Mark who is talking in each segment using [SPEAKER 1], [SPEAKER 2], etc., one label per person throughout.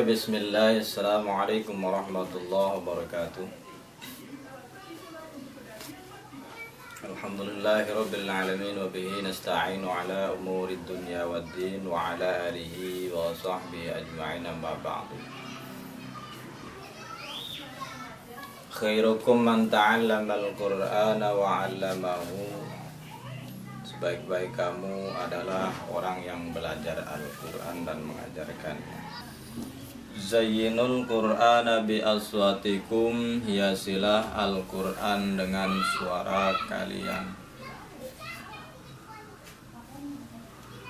[SPEAKER 1] Bismillah, Assalamualaikum warahmatullahi wabarakatuh. Alhamdulillahirabbil alamin wa bihi nasta'inu ala umurid dunya waddin wa ala alihi wa sahbihi ajma'in amma ba'du. Khairukum man ta'allama al-Qur'ana wa 'allamahu. Sebaik-baik kamu adalah orang yang belajar Al-Qur'an dan mengajarkannya. Zayyinul Qur'ana bi aswatikum, hiasilah Al-Qur'an dengan suara kalian.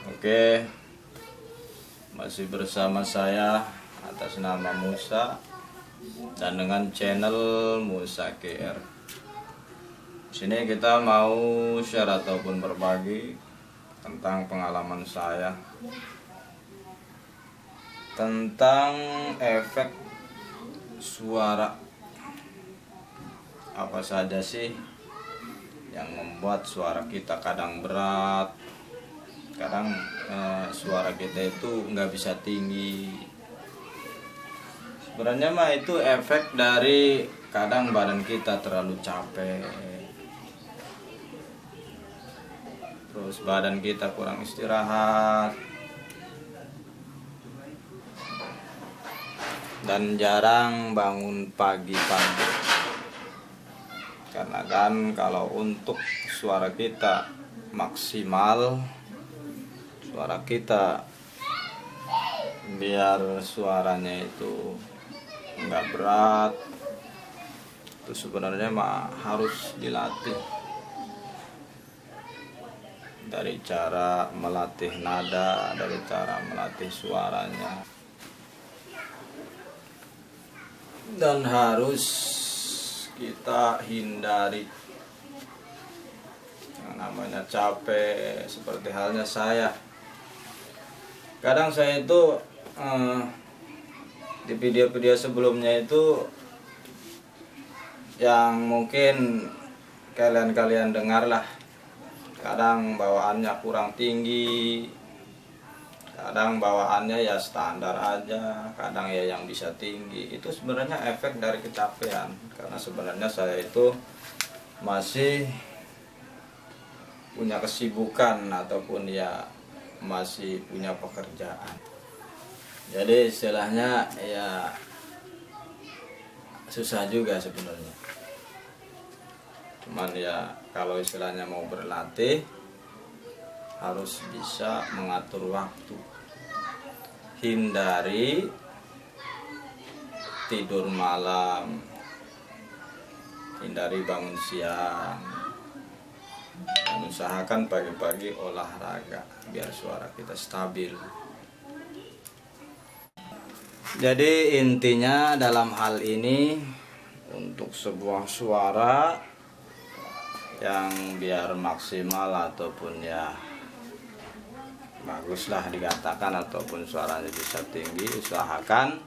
[SPEAKER 1] Oke, masih bersama saya atas nama Musa dan dengan channel Musa KR. Sini kita mau share ataupun berbagi tentang pengalaman saya tentang efek suara. Apa saja sih yang membuat suara kita kadang berat, kadang suara kita itu nggak bisa tinggi. Sebenarnya mah itu efek dari kadang badan kita terlalu capek, terus badan kita kurang istirahat, dan jarang bangun pagi-pagi. Karena kan kalau untuk suara kita maksimal, suara kita biar suaranya itu enggak berat, itu sebenarnya mah harus dilatih. Dari cara melatih nada, dari cara melatih suaranya, dan harus kita hindari yang namanya capek. Seperti halnya saya, kadang saya itu di video-video sebelumnya itu yang mungkin kalian dengar lah, kadang bawaannya kurang tinggi, kadang bawaannya ya standar aja, kadang ya yang bisa tinggi. Itu sebenarnya efek dari kecapean. Karena sebenarnya saya itu masih punya kesibukan ataupun ya masih punya pekerjaan. Jadi istilahnya ya susah juga sebenarnya. Cuman ya kalau istilahnya mau berlatih harus bisa mengatur waktu. Hindari tidur malam, hindari bangun siang, dan usahakan pagi-pagi olahraga biar suara kita stabil. Jadi intinya dalam hal ini, untuk sebuah suara yang biar maksimal ataupun ya baguslah dikatakan, ataupun suaranya bisa tinggi, usahakan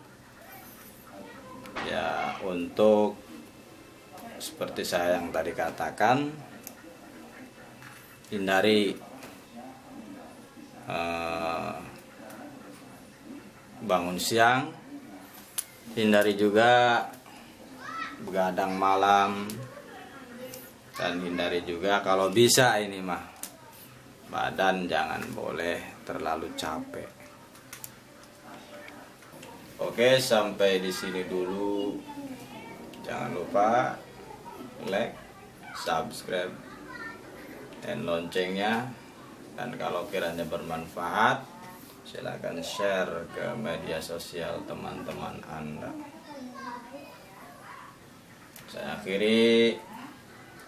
[SPEAKER 1] ya untuk seperti saya yang tadi katakan, hindari bangun siang, hindari juga begadang malam, dan hindari juga kalau bisa ini mah badan jangan boleh terlalu capek. Oke, sampai di sini dulu. Jangan lupa like, subscribe, dan loncengnya. Dan kalau kiranya bermanfaat, silakan share ke media sosial teman-teman Anda. Saya akhiri,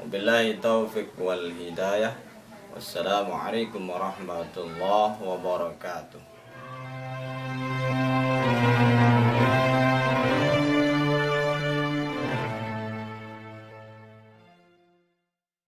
[SPEAKER 1] wabillahi taufiq wal hidayah. Wassalamualaikum warahmatullahi wabarakatuh.